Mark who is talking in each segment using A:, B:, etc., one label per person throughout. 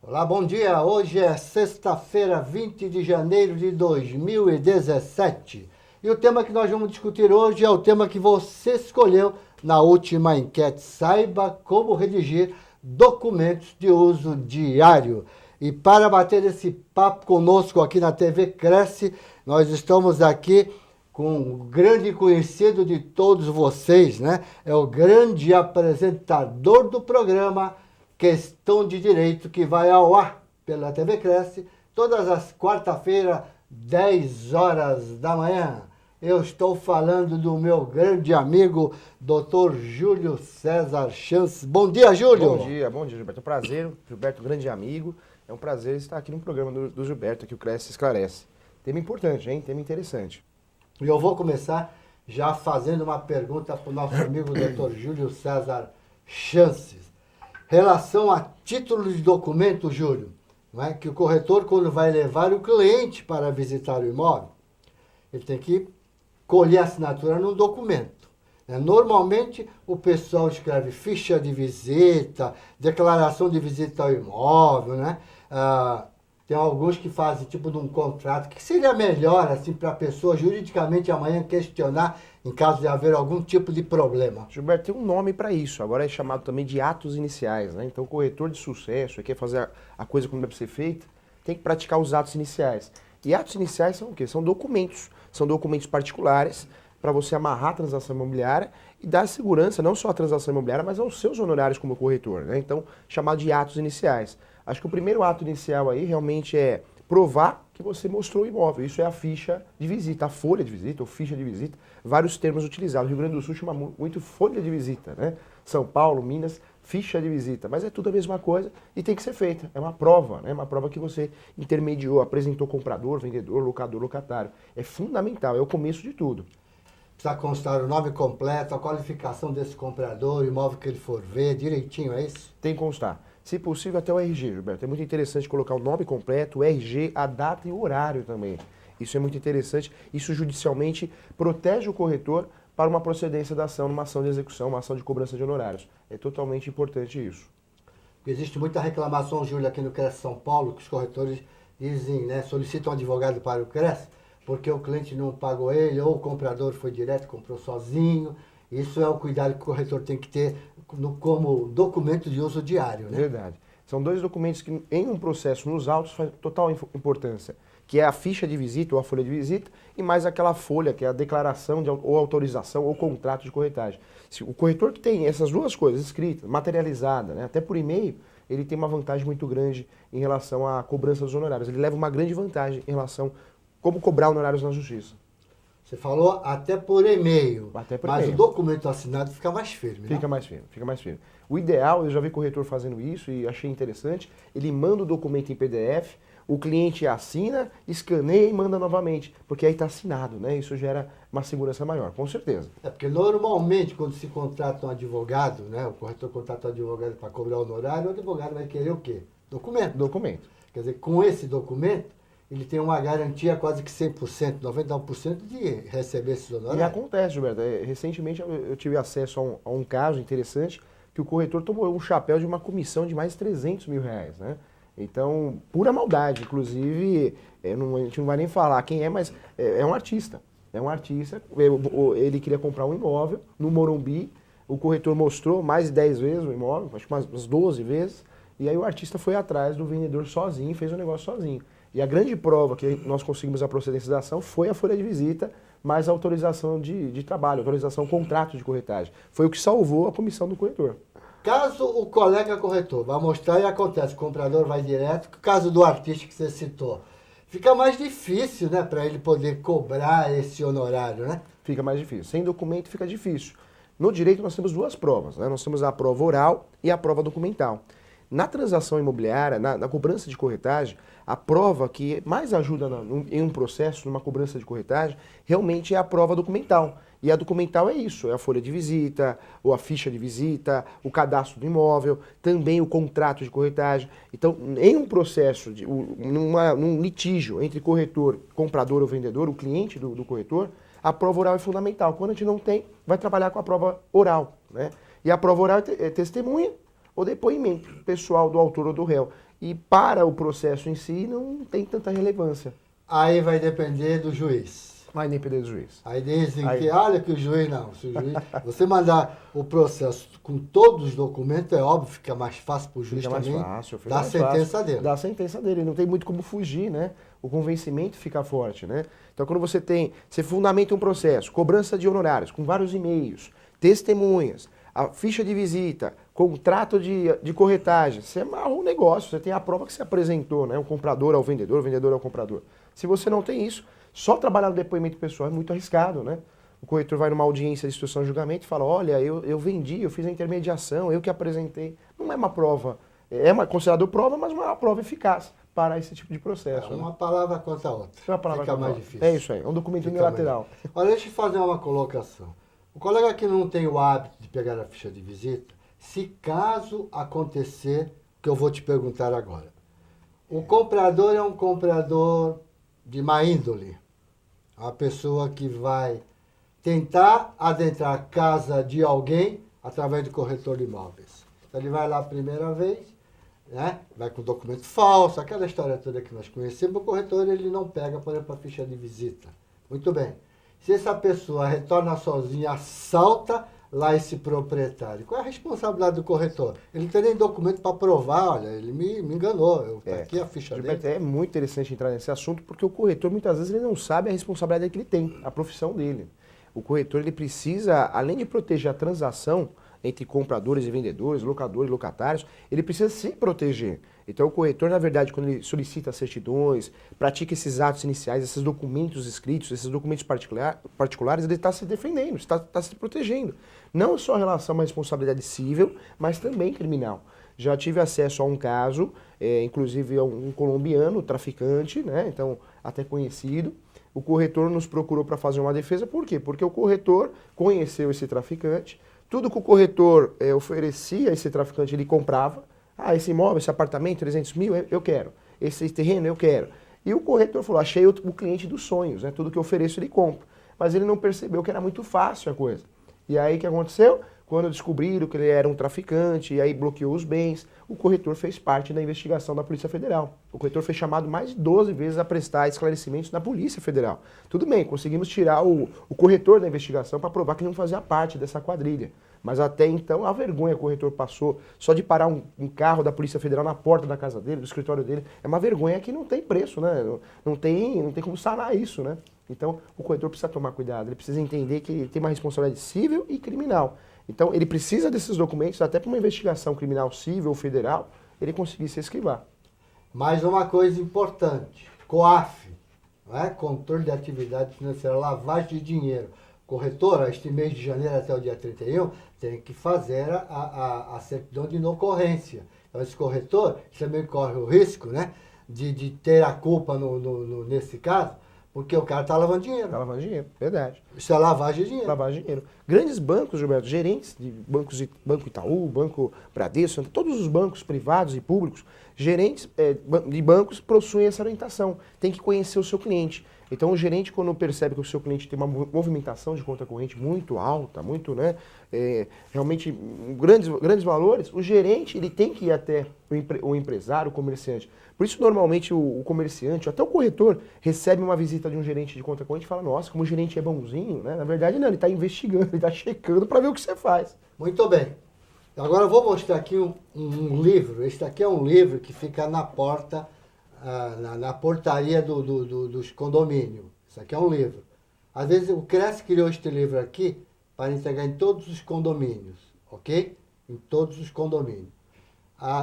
A: Olá, bom dia. Hoje é sexta-feira, 20 de janeiro de 2017. E o tema que nós vamos discutir hoje é o tema que você escolheu na última enquete. Saiba como redigir documentos de uso diário. E para bater esse papo conosco aqui na TV Cresce, nós estamos aqui com um grande conhecido de todos vocês, né? É o grande apresentador do programa Questão de Direito, que vai ao ar pela TV Cresce todas as quarta-feiras, 10 horas da manhã. Eu estou falando do meu grande amigo, Dr. Júlio César Chance. Bom dia, Júlio!
B: Bom dia, Gilberto. É um prazer, Gilberto, grande amigo. É um prazer estar aqui no programa do Gilberto, que o Cresce Esclarece. Tema importante, hein? Tema interessante.
A: E eu vou começar já fazendo uma pergunta para o nosso amigo Dr. Júlio César Chances. Relação a título de documento, Júlio, não é? Que o corretor, quando vai levar o cliente para visitar o imóvel, ele tem que colher a assinatura num documento. Né? Normalmente, o pessoal escreve ficha de visita, declaração de visita ao imóvel, né? Tem alguns que fazem tipo de um contrato. O que seria melhor assim para a pessoa juridicamente amanhã questionar em caso de haver algum tipo de problema?
B: Gilberto, tem um nome para isso. Agora é chamado também de atos iniciais, né? Então, o corretor de sucesso, quer fazer a coisa como deve ser feita, tem que praticar os atos iniciais. E atos iniciais são o quê? São documentos. São documentos particulares para você amarrar a transação imobiliária e dar segurança não só à transação imobiliária, mas aos seus honorários como corretor, né? Então, chamado de atos iniciais. Acho que o primeiro ato inicial aí realmente é provar que você mostrou o imóvel. Isso é a ficha de visita, a folha de visita ou ficha de visita, vários termos utilizados. O Rio Grande do Sul chama muito folha de visita, né? São Paulo, Minas, ficha de visita. Mas é tudo a mesma coisa e tem que ser feita. É uma prova, né? Uma prova que você intermediou, apresentou comprador, vendedor, locador, locatário. É fundamental, é o começo de tudo.
A: Precisa constar o nome completo, a qualificação desse comprador, o imóvel que ele for ver, direitinho, é isso?
B: Tem que constar. Se possível, até o RG, Gilberto. É muito interessante colocar o nome completo, o RG, a data e o horário também. Isso é muito interessante. Isso judicialmente protege o corretor para uma procedência da ação, numa ação de execução, uma ação de cobrança de honorários. É totalmente importante isso.
A: Existe muita reclamação, Júlio, aqui no Cresce São Paulo, que os corretores dizem, né, solicitam um advogado para o Cresce, porque o cliente não pagou ele, ou o comprador foi direto, comprou sozinho. Isso é o cuidado que o corretor tem que ter como documento de uso diário, né?
B: Verdade. São dois documentos que, em um processo nos autos, faz total importância, que é a ficha de visita ou a folha de visita e mais aquela folha, que é a declaração de, ou autorização ou contrato de corretagem. Se o corretor que tem essas duas coisas escritas, materializadas, né, até por e-mail, ele tem uma vantagem muito grande em relação à cobrança dos honorários. Ele leva uma grande vantagem em relação a como cobrar honorários na justiça.
A: Você falou até por e-mail, mas o documento assinado fica mais firme, né?
B: Fica mais firme, fica mais firme. O ideal, eu já vi corretor fazendo isso e achei interessante, ele manda o documento em PDF, o cliente assina, escaneia e manda novamente, porque aí está assinado, né? Isso gera uma segurança maior, com certeza.
A: É porque normalmente quando se contrata um advogado, né? O corretor contrata um advogado para cobrar honorário, o advogado vai querer o quê? Documento.
B: Documento.
A: Quer dizer, com esse documento, ele tem uma garantia quase que 100%, 99% de receber esses honorários.
B: E acontece, Gilberto. Recentemente eu tive acesso a um caso interessante que o corretor tomou um chapéu de uma comissão de mais de 300 mil reais, né? Então, pura maldade. Inclusive, a gente não vai nem falar quem é, mas é um artista. É um artista. Ele queria comprar um imóvel no Morumbi. O corretor mostrou mais de 10 vezes o imóvel, acho que umas 12 vezes. E aí o artista foi atrás do vendedor sozinho, fez o negócio sozinho. E a grande prova que nós conseguimos a procedência da ação foi a folha de visita, mais a autorização de trabalho, autorização contrato de corretagem. Foi o que salvou a comissão do corretor.
A: Caso o colega corretor vá mostrar e acontece, o comprador vai direto, o caso do artista que você citou, fica mais difícil, né, para ele poder cobrar esse honorário, né?
B: Fica mais difícil. Sem documento fica difícil. No direito nós temos duas provas, né? Nós temos a prova oral e a prova documental. Na transação imobiliária, na cobrança de corretagem, a prova que mais ajuda em um processo, numa cobrança de corretagem, realmente é a prova documental. E a documental é isso, é a folha de visita, ou a ficha de visita, o cadastro do imóvel, também o contrato de corretagem. Então, em um processo, num litígio entre corretor, comprador ou vendedor, o cliente do corretor, a prova oral é fundamental. Quando a gente não tem, vai trabalhar com a prova oral, né? E a prova oral é testemunha ou depoimento pessoal do autor ou do réu. e para o processo em si não tem tanta relevância.
A: Aí vai depender do juiz.
B: Vai depender do juiz.
A: Aí dizem
B: Aí-
A: que, olha que o juiz não. Se o juiz, você mandar o processo com todos os documentos, é óbvio, fica mais fácil para o juiz
B: Fica mais
A: também
B: fácil, fica
A: dar a
B: mais
A: sentença
B: fácil.
A: dele.
B: Dá a sentença dele, não tem muito como fugir, né? O convencimento fica forte, né? Então quando você fundamenta um processo, cobrança de honorários, com vários e-mails, testemunhas, a ficha de visita, contrato de corretagem, você amarra um negócio, você tem a prova que você apresentou, né? O comprador ao vendedor, o vendedor ao comprador. Se você não tem isso, só trabalhar no depoimento pessoal é muito arriscado, né? O corretor vai numa audiência de instrução de julgamento e fala, olha, eu vendi, eu fiz a intermediação, eu que apresentei. Não é uma prova, considerado prova, mas não é uma prova eficaz para esse tipo de processo.
A: Uma palavra contra a outra.
B: Uma palavra
A: Fica mais
B: contra a outra.
A: difícil.
B: É isso aí, é um documento
A: Fica
B: unilateral.
A: Olha, deixa eu fazer uma colocação. O colega que não tem o hábito de pegar a ficha de visita, se caso acontecer, que eu vou te perguntar agora. O comprador é um comprador de má índole. Uma pessoa que vai tentar adentrar a casa de alguém através do corretor de imóveis. Então ele vai lá a primeira vez, né? Vai com documento falso, aquela história toda que nós conhecemos, o corretor ele não pega, por exemplo, a ficha de visita. Muito bem. Se essa pessoa retorna sozinha, assalta lá esse proprietário, qual é a responsabilidade do corretor? Ele não tem nem documento para provar, olha, ele me enganou, tá aqui a ficha
B: Gilberto,
A: dele.
B: é muito interessante entrar nesse assunto, porque o corretor muitas vezes ele não sabe a responsabilidade que ele tem, a profissão dele. O corretor ele precisa, além de proteger a transação entre compradores e vendedores, locadores e locatários, ele precisa se proteger. Então o corretor, na verdade, quando ele solicita certidões, pratica esses atos iniciais, esses documentos escritos, esses documentos particulares, ele está se defendendo, está se protegendo. Não só em relação a uma responsabilidade civil, mas também criminal. Já tive acesso a um caso, inclusive a um colombiano, traficante, né? Então até conhecido. O corretor nos procurou para fazer uma defesa, por quê? Porque o corretor conheceu esse traficante, tudo que o corretor oferecia a esse traficante ele comprava. Ah, esse imóvel, esse apartamento, 300 mil, eu quero. Esse terreno, eu quero. E o corretor falou, achei o cliente dos sonhos, né? Tudo que eu ofereço ele compra. Mas ele não percebeu que era muito fácil a coisa. E aí o que aconteceu? Quando descobriram que ele era um traficante e aí bloqueou os bens, o corretor fez parte da investigação da Polícia Federal. O corretor foi chamado mais de 12 vezes a prestar esclarecimentos na Polícia Federal. Tudo bem, conseguimos tirar o corretor da investigação para provar que ele não fazia parte dessa quadrilha. Mas até então a vergonha que o corretor passou só de parar um carro da Polícia Federal na porta da casa dele, do escritório dele, é uma vergonha que não tem preço, né? Não tem como sanar isso, né? Então o corretor precisa tomar cuidado, ele precisa entender que ele tem uma responsabilidade civil e criminal. Então, ele precisa desses documentos, até para uma investigação criminal civil ou federal, ele conseguir se esquivar.
A: Mais uma coisa importante, COAF, não é? Controle de Atividade Financeira, lavagem de dinheiro. Corretor, este mês de janeiro até o dia 31, tem que fazer a certidão de inocorrência. Então, esse corretor também corre o risco, né, de ter a culpa nesse caso, porque o cara está lavando dinheiro.
B: Está lavando dinheiro, verdade.
A: Isso é lavagem de dinheiro.
B: Lavagem de dinheiro. Grandes bancos, Gilberto, gerentes de bancos, Banco Itaú, Banco Bradesco, todos os bancos privados e públicos, gerentes de bancos possuem essa orientação. Tem que conhecer o seu cliente. Então o gerente, quando percebe que o seu cliente tem uma movimentação de conta corrente muito alta, muito, né, realmente grandes valores, o gerente ele tem que ir até o empresário, o comerciante. Por isso, normalmente, o comerciante, até o corretor, recebe uma visita de um gerente de conta corrente e fala, nossa, como o gerente é bonzinho, né? Na verdade, não, ele está investigando, ele está checando para ver o que você faz.
A: Muito bem. Agora eu vou mostrar aqui um livro. Este aqui é um livro que fica na porta, na portaria dos condomínios. Isso aqui é um livro. Às vezes o Cresce criou este livro aqui para entregar em todos os condomínios, ok? Em todos os condomínios.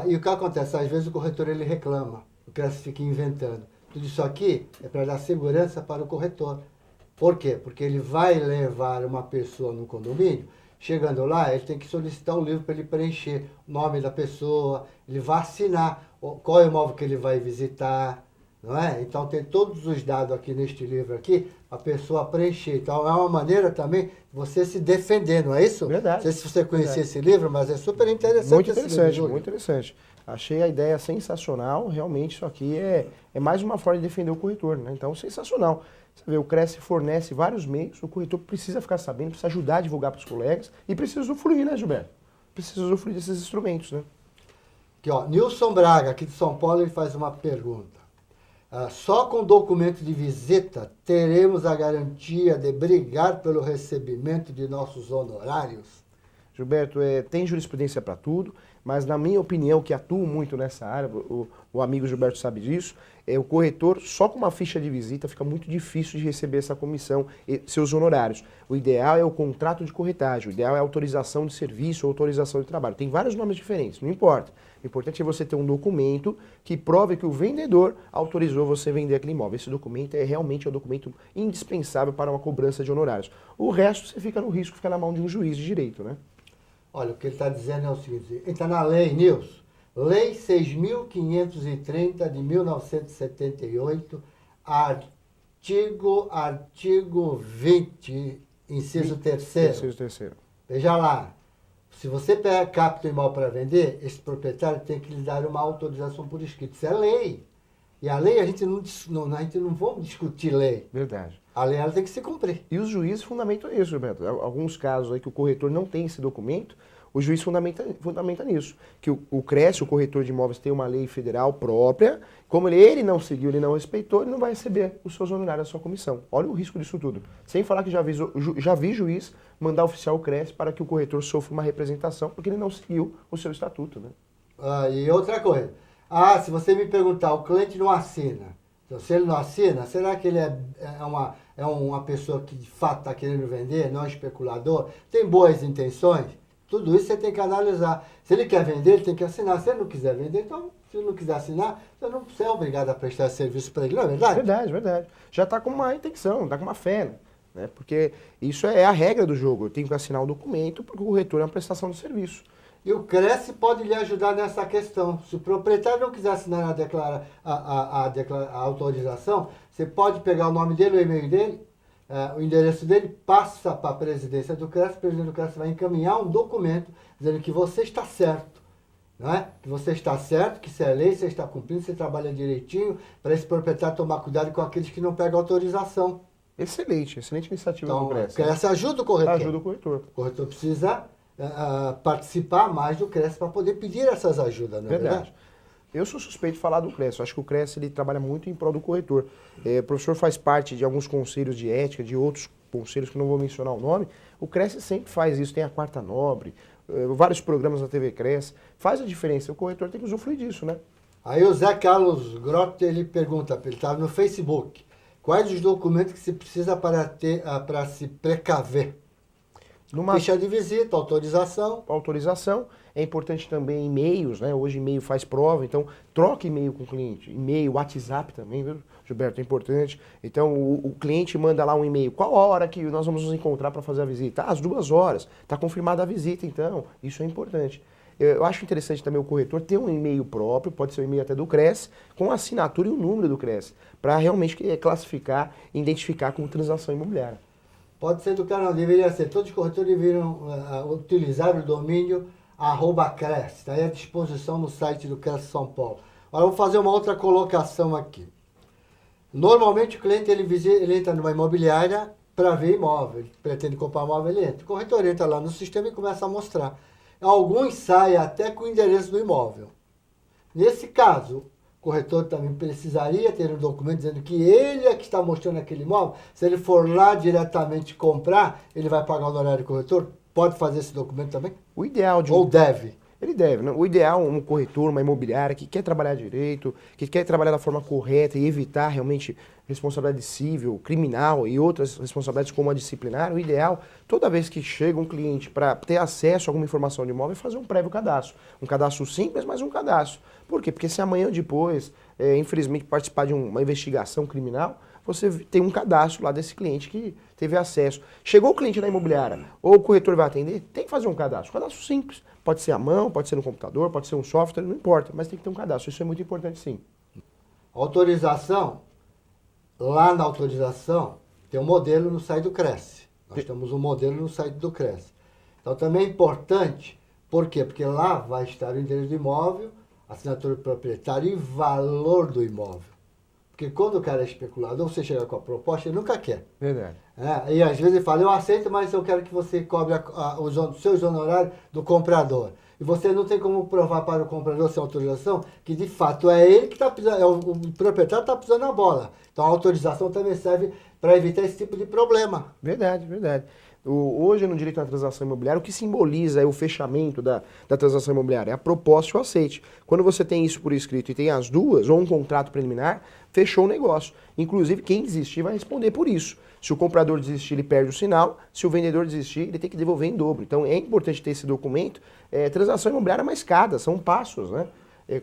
A: E o que acontece? Às vezes o corretor ele reclama, o Cresce fica inventando. Tudo isso aqui é para dar segurança para o corretor. Por quê? Porque ele vai levar uma pessoa no condomínio, chegando lá, ele tem que solicitar um livro para ele preencher o nome da pessoa, ele vai assinar qual é o imóvel que ele vai visitar, não é? Então tem todos os dados aqui neste livro aqui, a pessoa preencher. Então é uma maneira também de você se defender, não é isso?
B: Verdade.
A: Não sei se você conhecia esse livro, mas é super interessante.
B: Muito
A: esse
B: interessante,
A: livro,
B: muito interessante. Achei a ideia sensacional, realmente isso aqui é mais uma forma de defender o corretor, né? Então, sensacional. Você vê, o Cresce fornece vários meios, o corretor precisa ficar sabendo, precisa ajudar a divulgar para os colegas e precisa usufruir, né, Gilberto? Precisa usufruir desses instrumentos, né?
A: Aqui, ó, Nilson Braga, aqui de São Paulo, ele faz uma pergunta. Só com documento de visita teremos a garantia de brigar pelo recebimento de nossos honorários?
B: Gilberto, tem jurisprudência para tudo, mas na minha opinião, que atuo muito nessa área, o amigo Gilberto sabe disso, o corretor, só com uma ficha de visita, fica muito difícil de receber essa comissão e seus honorários. O ideal é o contrato de corretagem, o ideal é a autorização de serviço ou autorização de trabalho. Tem vários nomes diferentes, não importa. O importante é você ter um documento que prove que o vendedor autorizou você vender aquele imóvel. Esse documento é realmente um documento indispensável para uma cobrança de honorários. O resto você fica no risco, fica na mão de um juiz de direito, né?
A: Olha, o que ele está dizendo é o seguinte, entra na lei, Nilson, Lei 6.530 de 1978, artigo 20, inciso 3º.
B: Inciso 3º.
A: Veja lá, se você capta o imóvel para vender, esse proprietário tem que lhe dar uma autorização por escrito. Isso é lei. E a lei, a gente não vamos discutir lei.
B: Verdade.
A: A lei ela tem que se cumprir.
B: E os juízes fundamentam isso, Gilberto. Alguns casos aí que o corretor não tem esse documento, o juiz fundamenta nisso. Que o CRES, o corretor de imóveis, tem uma lei federal própria. Como ele não seguiu, ele não respeitou, ele não vai receber os seus honorários, a sua comissão. Olha o risco disso tudo. Sem falar que já vi juiz mandar oficial o CRES para que o corretor sofra uma representação, porque ele não seguiu o seu estatuto, né?
A: E outra coisa. Se você me perguntar, o cliente não assina. Então, se ele não assina, será que ele é uma pessoa que de fato está querendo vender, não é um especulador? Tem boas intenções? Tudo isso você tem que analisar. Se ele quer vender, ele tem que assinar. Se ele não quiser vender, então, se ele não quiser assinar, você é obrigado a prestar serviço para ele, não é verdade?
B: Verdade. Já está com uma intenção, está com uma fé, né? Porque isso é a regra do jogo. Eu tenho que assinar o documento porque o corretor é uma prestação de serviço.
A: E o CRES pode lhe ajudar nessa questão. Se o proprietário não quiser assinar a autorização, você pode pegar o nome dele, o e-mail dele, o endereço dele, passa para a presidência do CRES, o presidente do CRES vai encaminhar um documento dizendo que você está certo. Não é? Que você está certo, que isso é lei, você está cumprindo, você trabalha direitinho, para esse proprietário tomar cuidado com aqueles que não pegam autorização.
B: Excelente iniciativa
A: Então,
B: do CRES.
A: O CRES ajuda o corretor.
B: Ajuda o corretor.
A: O corretor precisa participar mais do CRES para poder pedir essas ajudas, não é verdade?
B: Eu sou suspeito de falar do CRES. Eu acho que o CRES ele trabalha muito em prol do corretor. O professor faz parte de alguns conselhos de ética, de outros conselhos que não vou mencionar o nome. O CRES sempre faz isso. Tem a Quarta Nobre, vários programas da TV CRES. Faz a diferença. O corretor tem que usufruir disso, né?
A: Aí o Zé Carlos Grott, ele pergunta, ele estava no Facebook, quais os documentos que se precisa para se precaver? Ficha de visita, autorização.
B: É importante também e-mails, né? Hoje e-mail faz prova, então troca e-mail com o cliente. E-mail, WhatsApp também, viu, Gilberto? É importante. Então o cliente manda lá um e-mail. Qual a hora que nós vamos nos encontrar para fazer a visita? Às 2 horas. Está confirmada a visita, então. Isso é importante. Eu acho interessante também o corretor ter um e-mail próprio, pode ser um e-mail até do CRES, com a assinatura e o número do CRES, para realmente classificar e identificar como transação imobiliária.
A: Pode ser do canal, deveria ser. Todos os corretores deveriam utilizar o domínio @CRES. Está aí à disposição no site do CRES São Paulo. Agora, vou fazer uma outra colocação aqui. Normalmente, o cliente ele entra numa imobiliária para ver imóvel. Ele pretende comprar imóvel, ele entra. O corretor entra lá no sistema e começa a mostrar. Alguns saem até com o endereço do imóvel. Nesse caso, o corretor também precisaria ter um documento dizendo que ele é que está mostrando aquele imóvel. Se ele for lá diretamente comprar, ele vai pagar o honorário do corretor? Pode fazer esse documento também?
B: O ideal de
A: Ou deve?
B: Ele deve, né? O ideal, um corretor, uma imobiliária que quer trabalhar direito, que quer trabalhar da forma correta e evitar realmente responsabilidade civil, criminal e outras responsabilidades como a disciplinar, o ideal, toda vez que chega um cliente para ter acesso a alguma informação de imóvel, é fazer um prévio cadastro. Um cadastro simples, mas um cadastro. Por quê? Porque se amanhã ou depois, infelizmente, participar de uma investigação criminal, você tem um cadastro lá desse cliente que teve acesso. Chegou o cliente na imobiliária, ou o corretor vai atender, tem que fazer um cadastro. Cadastro simples. Pode ser à mão, pode ser no computador, pode ser um software, não importa, mas tem que ter um cadastro. Isso é muito importante, sim.
A: Autorização. Lá na autorização, tem um modelo no site do CRES. Nós temos um modelo no site do CRES. Então, também é importante. Por quê? Porque lá vai estar o endereço do imóvel, assinatura do proprietário e valor do imóvel. Porque quando o cara é especulador, você chega com a proposta, ele nunca quer.
B: Verdade.
A: E às vezes ele fala, eu aceito, mas eu quero que você cobre os seus honorários do comprador. e você não tem como provar para o comprador sem autorização que de fato é ele que está pisando, o proprietário está pisando na bola. Então a autorização também serve para evitar esse tipo de problema.
B: Verdade, verdade. Hoje, no direito à transação imobiliária, o que simboliza é o fechamento da transação imobiliária? É a proposta e o aceite. Quando você tem isso por escrito e tem as duas, ou um contrato preliminar, fechou o negócio. Inclusive, quem desistir vai responder por isso. Se o comprador desistir, ele perde o sinal. Se o vendedor desistir, ele tem que devolver em dobro. Então, é importante ter esse documento. Transação imobiliária é uma escada, são passos, né?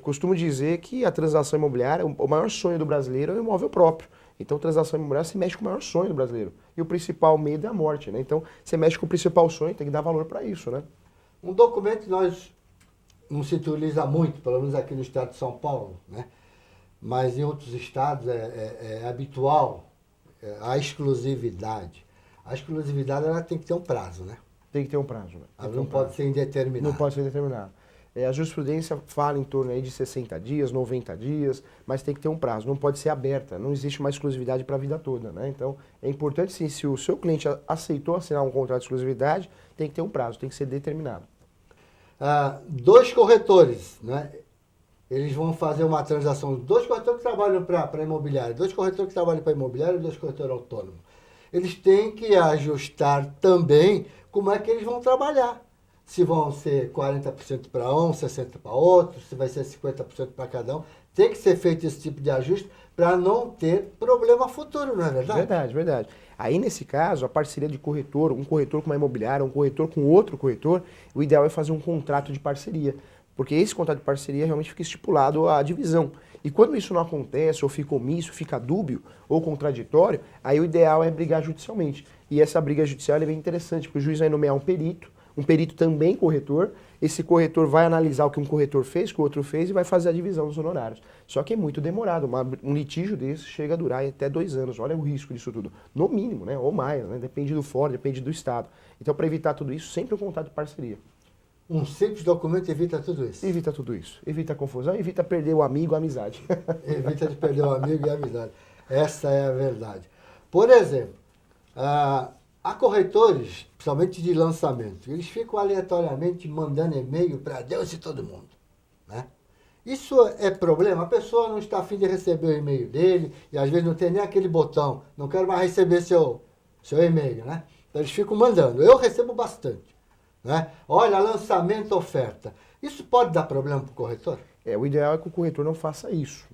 B: Costumo dizer que a transação imobiliária, o maior sonho do brasileiro é o imóvel próprio. Então, transação imobiliária se mexe com o maior sonho do brasileiro. E o principal medo é a morte, né? Então, você mexe com o principal sonho, tem que dar valor para isso, né?
A: Um documento que nós não se utiliza muito, pelo menos aqui no estado de São Paulo, né? Mas em outros estados é habitual a exclusividade. A exclusividade ela tem que ter um prazo, né?
B: Tem que ter um prazo. Né?
A: Ela não pode ser indeterminada.
B: Não pode ser indeterminado. A jurisprudência fala em torno aí de 60 dias, 90 dias, mas tem que ter um prazo, não pode ser aberta, não existe uma exclusividade para a vida toda, né? Então, é importante sim, se o seu cliente aceitou assinar um contrato de exclusividade, tem que ter um prazo, tem que ser determinado.
A: Dois corretores, né? Eles vão fazer uma transação, dois corretores que trabalham para imobiliário, dois corretores que trabalham para imobiliário e dois corretores autônomos. Eles têm que ajustar também como é que eles vão trabalhar. Se vão ser 40% para um, 60% para outro, se vai ser 50% para cada um. Tem que ser feito esse tipo de ajuste para não ter problema futuro, não é verdade?
B: Verdade, verdade. Aí, nesse caso, a parceria de corretor, um corretor com uma imobiliária, um corretor com outro corretor, o ideal é fazer um contrato de parceria. Porque esse contrato de parceria realmente fica estipulado a divisão. E quando isso não acontece, ou fica omisso, fica dúbio ou contraditório, aí o ideal é brigar judicialmente. E essa briga judicial é bem interessante, porque o juiz vai nomear um perito também corretor, esse corretor vai analisar o que um corretor fez, o que o outro fez e vai fazer a divisão dos honorários. Só que é muito demorado, um litígio desse chega a durar até 2 anos, olha o risco disso tudo. No mínimo, né? Ou mais, né? Depende do fórum, depende do estado. Então, para evitar tudo isso, sempre um contrato de parceria.
A: Um simples documento evita tudo isso.
B: Evita tudo isso. Evita a confusão, evita perder o amigo, a amizade.
A: Evita de perder o amigo e a amizade. Essa é a verdade. Por exemplo, há corretores, principalmente de lançamento, eles ficam aleatoriamente mandando e-mail para Deus e todo mundo. Né? Isso é problema? A pessoa não está a fim de receber o e-mail dele e às vezes não tem nem aquele botão, não quero mais receber seu e-mail. Né? Então eles ficam mandando. Eu recebo bastante. Né? Olha, lançamento, oferta. Isso pode dar problema para o corretor?
B: O ideal é que o corretor não faça isso.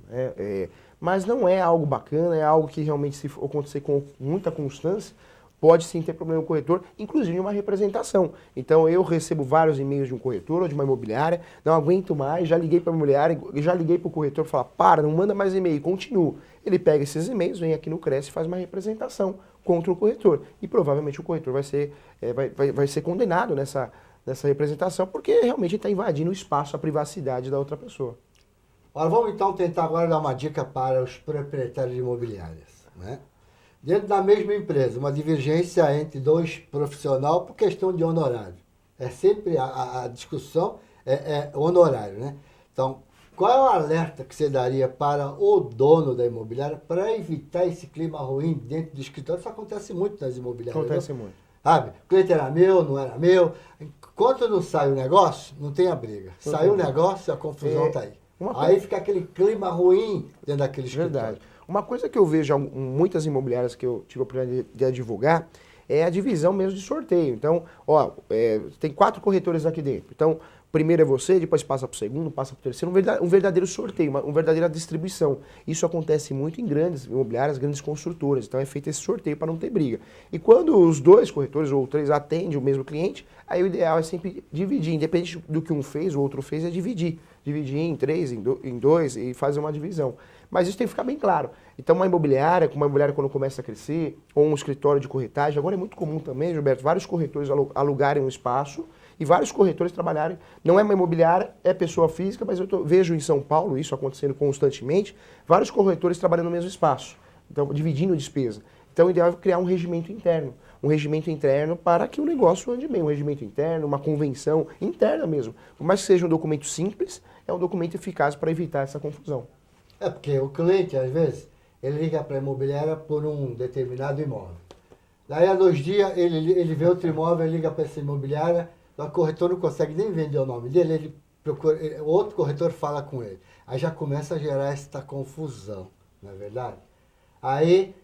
B: Mas não é algo bacana, é algo que realmente, se acontecer com muita constância, pode sim ter problema com o corretor, inclusive uma representação. Então eu recebo vários e-mails de um corretor ou de uma imobiliária, não aguento mais, já liguei para a imobiliária, já liguei para o corretor e falo, não manda mais e-mail, continua. Ele pega esses e-mails, vem aqui no Cresce e faz uma representação contra o corretor. E provavelmente o corretor vai ser condenado nessa representação, porque realmente está invadindo o espaço, a privacidade da outra pessoa.
A: Ora, vamos então tentar agora dar uma dica para os proprietários de imobiliárias. Né? Dentro da mesma empresa, uma divergência entre dois profissionais por questão de honorário. É sempre a discussão é honorário, né? Então, qual é o alerta que você daria para o dono da imobiliária para evitar esse clima ruim dentro do escritório? Isso acontece muito nas imobiliárias.
B: Acontece muito.
A: Sabe? O cliente era meu, não era meu. Enquanto não sai o negócio, não tem a briga. Saiu o negócio, a confusão está aí. Aí fica aquele clima ruim dentro daquele escritório.
B: Verdade. Uma coisa que eu vejo em muitas imobiliárias que eu tive a oportunidade de advogar é a divisão mesmo de sorteio. Então, tem 4 corretores aqui dentro. Então, primeiro é você, depois passa para o segundo, passa para o terceiro. Um verdadeiro sorteio, uma verdadeira distribuição. Isso acontece muito em grandes imobiliárias, grandes construtoras. Então, é feito esse sorteio para não ter briga. E quando os 2 corretores ou 3 atendem o mesmo cliente, aí o ideal é sempre dividir. Independente do que um fez, o outro fez, é dividir. Dividir em 3, em 2 e fazer uma divisão. Mas isso tem que ficar bem claro. Então, uma imobiliária quando começa a crescer, ou um escritório de corretagem, agora é muito comum também, Gilberto, vários corretores alugarem um espaço e vários corretores trabalharem. Não é uma imobiliária, é pessoa física, mas eu vejo em São Paulo isso acontecendo constantemente, vários corretores trabalhando no mesmo espaço, então dividindo despesa. Então, o ideal é criar um regimento interno para que o negócio ande bem, um regimento interno, uma convenção interna mesmo. Por mais que seja um documento simples, é um documento eficaz para evitar essa confusão.
A: Porque o cliente, às vezes, ele liga para a imobiliária por um determinado imóvel. Daí, há 2 dias, ele vê outro imóvel, liga para essa imobiliária O corretor não consegue nem vender o nome dele, ele procura, o outro corretor fala com ele. Aí já começa a gerar esta confusão, não é verdade? Aí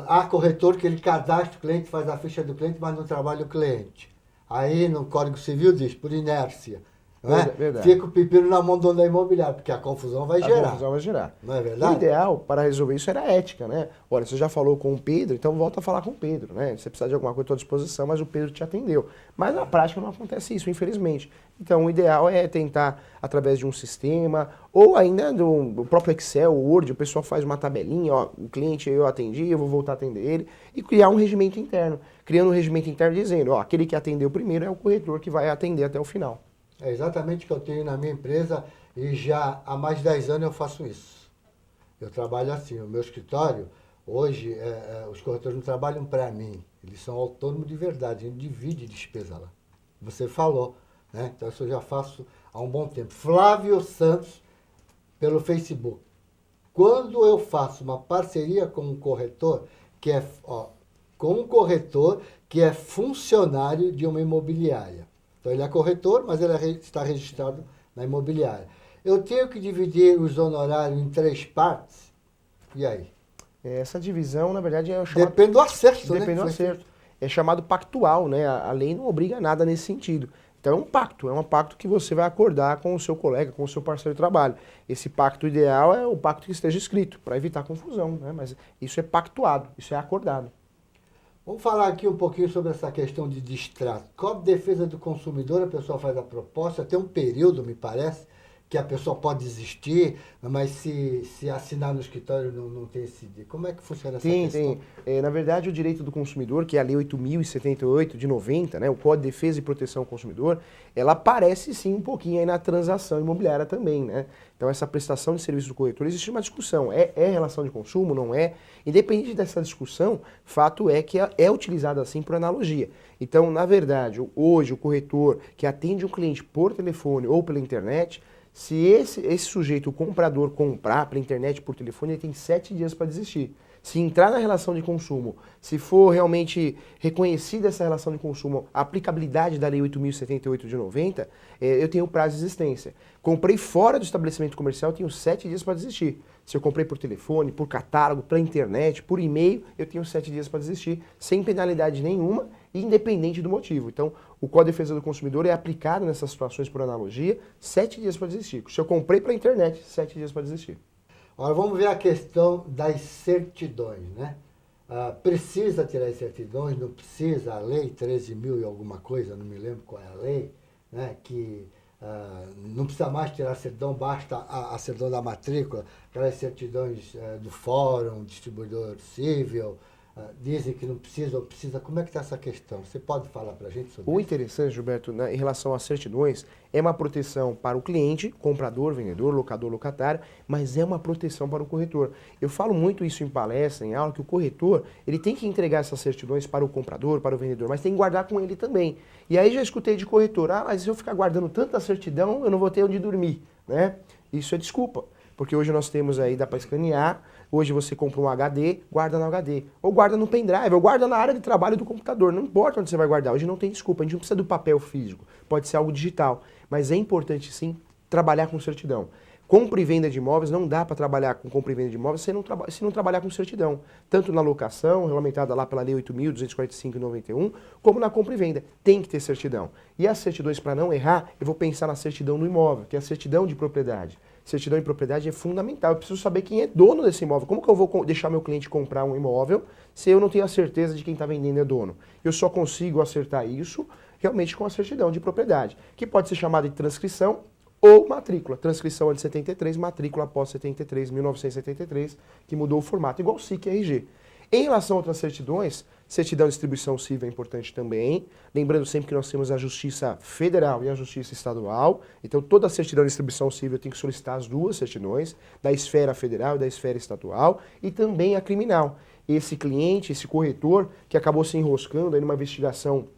A: há corretor que ele cadastra o cliente, faz a ficha do cliente, mas não trabalha o cliente. Aí no Código Civil diz, por inércia. Não é?
B: Verdade.
A: Fica o pepino na mão do dono da imobiliária, porque a confusão vai gerar.
B: A confusão vai gerar.
A: Não é
B: O
A: verdade?
B: ideal para resolver isso era a ética, né? Olha, você já falou com o Pedro, então volta a falar com o Pedro, né? Se você precisar de alguma coisa, estou à disposição, mas o Pedro te atendeu. Mas na prática não acontece isso, infelizmente. Então o ideal é tentar, através de um sistema, ou ainda do próprio Excel, Word, o pessoal faz uma tabelinha, ó, o cliente eu atendi, eu vou voltar a atender ele, e criar um regimento interno. Criando um regimento interno dizendo, ó, aquele que atendeu primeiro é o corretor que vai atender até o final.
A: É exatamente o que eu tenho na minha empresa e já há mais de 10 anos eu faço isso. Eu trabalho assim, o meu escritório, hoje, os corretores não trabalham para mim, eles são autônomos de verdade, a gente divide despesa lá. Você falou, né? Então isso eu já faço há um bom tempo. Flávio Santos, pelo Facebook. Quando eu faço uma parceria com um corretor, que é funcionário de uma imobiliária. Então ele é corretor, mas ele está registrado na imobiliária. Eu tenho que dividir os honorários em 3 partes? E aí?
B: Essa divisão, na verdade, é o chamado...
A: Depende do acerto, né?
B: Depende do acerto. É chamado pactual, né? A lei não obriga a nada nesse sentido. Então é um pacto que você vai acordar com o seu colega, com o seu parceiro de trabalho. Esse pacto ideal é o pacto que esteja escrito, para evitar confusão, né? Mas isso é pactuado, isso é acordado.
A: Vamos falar aqui um pouquinho sobre essa questão de distrato. Código de Defesa do Consumidor, a pessoa faz a proposta, tem um período, me parece, que a pessoa pode desistir, mas se assinar no escritório não tem esse dia. Como é que funciona essa questão?
B: Tem. Na verdade, o direito do consumidor, que é a Lei 8.078 de 90, né, o Código de Defesa e Proteção ao Consumidor, ela aparece sim um pouquinho aí na transação imobiliária também, né? Então essa prestação de serviço do corretor, existe uma discussão, é relação de consumo, não é? Independente dessa discussão, fato é que é utilizada assim por analogia. Então, na verdade, hoje o corretor que atende um cliente por telefone ou pela internet, se esse sujeito, o comprador, comprar pela internet, por telefone, ele tem 7 dias para desistir. Se entrar na relação de consumo, se for realmente reconhecida essa relação de consumo, a aplicabilidade da Lei 8.078 de 90, eu tenho prazo de existência. Comprei fora do estabelecimento comercial, eu tenho 7 dias para desistir. Se eu comprei por telefone, por catálogo, pela internet, por e-mail, eu tenho 7 dias para desistir, sem penalidade nenhuma e independente do motivo. Então, o Código de Defesa do Consumidor é aplicado nessas situações por analogia, 7 dias para desistir. Se eu comprei pela internet, 7 dias para desistir.
A: Agora vamos ver a questão das certidões, né? Precisa tirar as certidões, não precisa, a lei 13.000 e alguma coisa, não me lembro qual é a lei, né? Que não precisa mais tirar a certidão, basta a certidão da matrícula, aquelas certidões do fórum, distribuidor civil, dizem que não precisa ou precisa. Como é que está essa questão? Você pode falar para a gente sobre
B: O
A: isso?
B: interessante, Gilberto, em relação às certidões, é uma proteção para o cliente, comprador, vendedor, locador, locatário, mas é uma proteção para o corretor. Eu falo muito isso em palestra, em aula, que o corretor ele tem que entregar essas certidões para o comprador, para o vendedor, mas tem que guardar com ele também. E aí já escutei de corretor, mas se eu ficar guardando tanta certidão, eu não vou ter onde dormir, né? Isso é desculpa. Porque hoje nós temos aí, dá para escanear, hoje você compra um HD, guarda no HD, ou guarda no pendrive, ou guarda na área de trabalho do computador, não importa onde você vai guardar, hoje não tem desculpa, a gente não precisa do papel físico, pode ser algo digital, mas é importante sim trabalhar com certidão. Compra e venda de imóveis, não dá para trabalhar com compra e venda de imóveis se não trabalhar com certidão, tanto na locação, regulamentada lá pela Lei 8.245 e 91, como na compra e venda, tem que ter certidão. E as certidões, para não errar, eu vou pensar na certidão do imóvel, que é a certidão de propriedade. Certidão de propriedade é fundamental. Eu preciso saber quem é dono desse imóvel. Como que eu vou deixar meu cliente comprar um imóvel se eu não tenho a certeza de quem está vendendo é dono? Eu só consigo acertar isso realmente com a certidão de propriedade, que pode ser chamada de transcrição ou matrícula. Transcrição é de 73, matrícula após 73, 1973, que mudou o formato, igual SIC e RG. Em relação a outras certidões, certidão de distribuição civil é importante também. Lembrando sempre que nós temos a Justiça Federal e a Justiça Estadual. Então, toda a certidão de distribuição civil tem que solicitar as duas certidões, da esfera federal e da esfera estadual, e também a criminal. Esse cliente, esse corretor, que acabou se enroscando aí numa investigação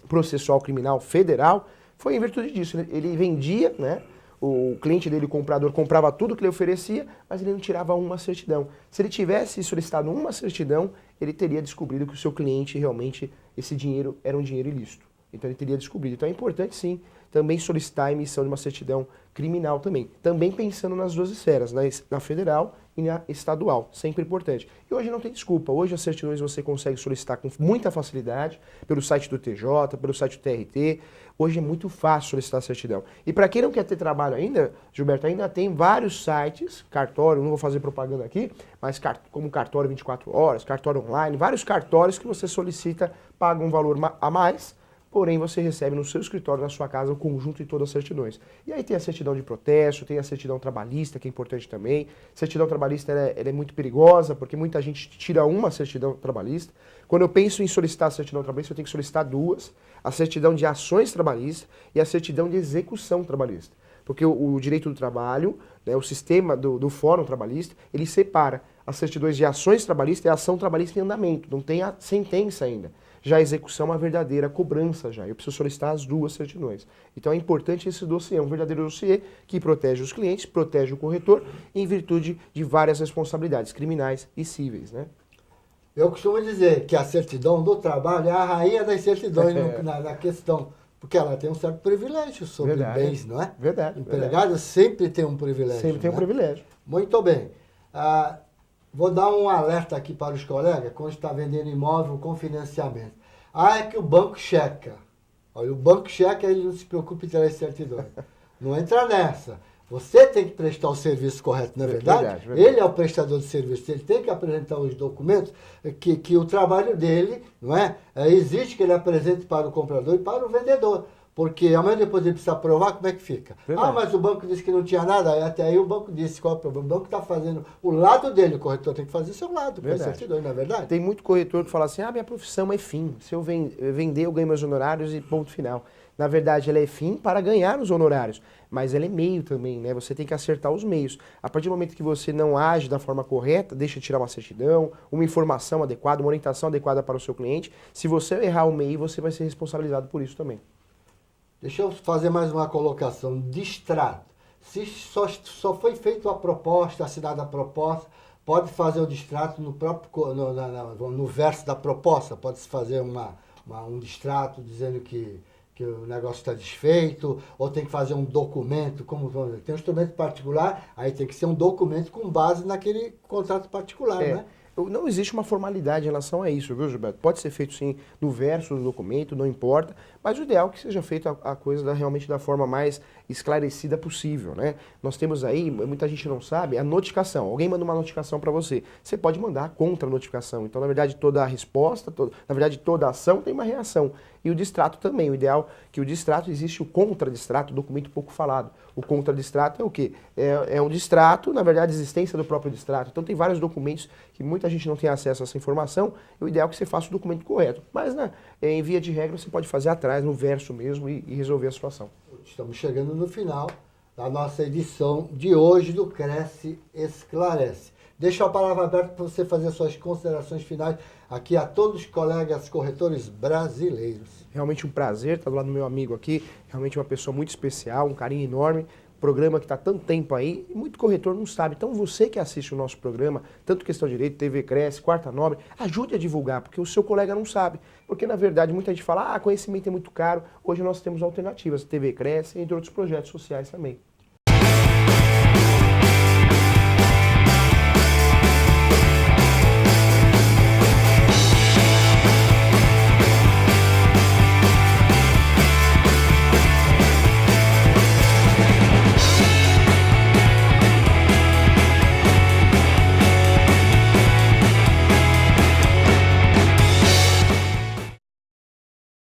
B: processual criminal federal, foi em virtude disso. Ele vendia, né? O cliente dele, o comprador, comprava tudo que ele oferecia, mas ele não tirava uma certidão. Se ele tivesse solicitado uma certidão, ele teria descobrido que o seu cliente realmente, esse dinheiro era um dinheiro ilícito. Então ele teria descobrido. Então é importante sim também solicitar a emissão de uma certidão criminal também. Também pensando nas duas esferas, na federal e na estadual. Sempre importante. E hoje não tem desculpa. Hoje as certidões você consegue solicitar com muita facilidade pelo site do TJ, pelo site do TRT. Hoje é muito fácil solicitar a certidão. E para quem não quer ter trabalho ainda, Gilberto, ainda tem vários sites, cartório, não vou fazer propaganda aqui, mas como cartório 24 horas, cartório online, vários cartórios que você solicita, paga um valor a mais, porém você recebe no seu escritório, na sua casa, o conjunto de todas as certidões. E aí tem a certidão de protesto, tem a certidão trabalhista, que é importante também. Certidão trabalhista ela é muito perigosa, porque muita gente tira uma certidão trabalhista. Quando eu penso em solicitar a certidão trabalhista, eu tenho que solicitar duas. A certidão de ações trabalhistas e a certidão de execução trabalhista. Porque o direito do trabalho, né, o sistema do Fórum Trabalhista, ele separa as certidões de ações trabalhistas e a ação trabalhista em andamento. Não tem a sentença ainda. Já a execução é uma verdadeira cobrança já. Eu preciso solicitar as duas certidões. Então é importante esse dossiê, um verdadeiro dossiê que protege os clientes, protege o corretor, em virtude de várias responsabilidades criminais e cíveis, né?
A: Eu costumo dizer que a certidão do trabalho é a rainha das certidões na questão, porque ela tem um certo privilégio sobre bens, não é?
B: Verdade.
A: O empregado sempre tem um privilégio.
B: Sempre tem um privilégio.
A: Muito bem. Vou dar um alerta aqui para os colegas, quando está vendendo imóvel com financiamento. É que o banco checa. Olha, o banco checa, ele não se preocupa em ter as certidões. Não entra nessa. Você tem que prestar o serviço correto, não é verdade? Verdade. Ele é o prestador de serviço, ele tem que apresentar os documentos que o trabalho dele, não é? Exige que ele apresente para o comprador e para o vendedor. Porque amanhã depois ele precisa provar, como é que fica? Verdade. Mas o banco disse que não tinha nada, até aí o banco disse qual é o problema. O banco está fazendo o lado dele, o corretor tem que fazer o seu lado, com a certidão, não é verdade?
B: Tem muito corretor que fala assim, minha profissão é fim, se eu vender eu ganho meus honorários e ponto final. Na verdade, ela é fim para ganhar os honorários, mas ela é meio também, né? Você tem que acertar os meios. A partir do momento que você não age da forma correta, deixa de tirar uma certidão, uma informação adequada, uma orientação adequada para o seu cliente, se você errar o meio, você vai ser responsabilizado por isso também.
A: Deixa eu fazer mais uma colocação. Distrato. Se só foi feita a proposta, assinada a proposta, pode fazer o distrato no próprio no verso da proposta. Pode-se fazer um distrato dizendo que o negócio está desfeito, ou tem que fazer um documento, tem um instrumento particular, aí tem que ser um documento com base naquele contrato particular, né?
B: Não existe uma formalidade em relação a isso, viu, Gilberto? Pode ser feito sim no verso do documento, não importa, mas o ideal é que seja feito a coisa realmente da forma mais esclarecida possível, né? Nós temos aí, muita gente não sabe, a notificação. Alguém manda uma notificação para você. Você pode mandar contra a notificação. Então, na verdade, toda a resposta, toda a ação tem uma reação. E o distrato também. O ideal é que o distrato, existe o contradistrato, documento pouco falado. O contradistrato é o quê? É um distrato, na verdade, a existência do próprio distrato. Então tem vários documentos que muita gente não tem acesso a essa informação. E o ideal é que você faça o documento correto. Mas, né, em via de regra, você pode fazer atrás, no verso mesmo, e resolver a situação.
A: Estamos chegando no final da nossa edição de hoje do Cresce Esclarece. Deixo a palavra aberta para você fazer suas considerações finais aqui a todos os colegas corretores brasileiros.
B: Realmente um prazer estar do lado do meu amigo aqui, realmente uma pessoa muito especial, um carinho enorme, programa que está há tanto tempo aí e muito corretor não sabe. Então você que assiste o nosso programa, tanto Questão de Direito, TV Cresce, Quarta Nobre, ajude a divulgar, porque o seu colega não sabe. Porque na verdade muita gente fala, conhecimento é muito caro, hoje nós temos alternativas, TV Cresce, entre outros projetos sociais também.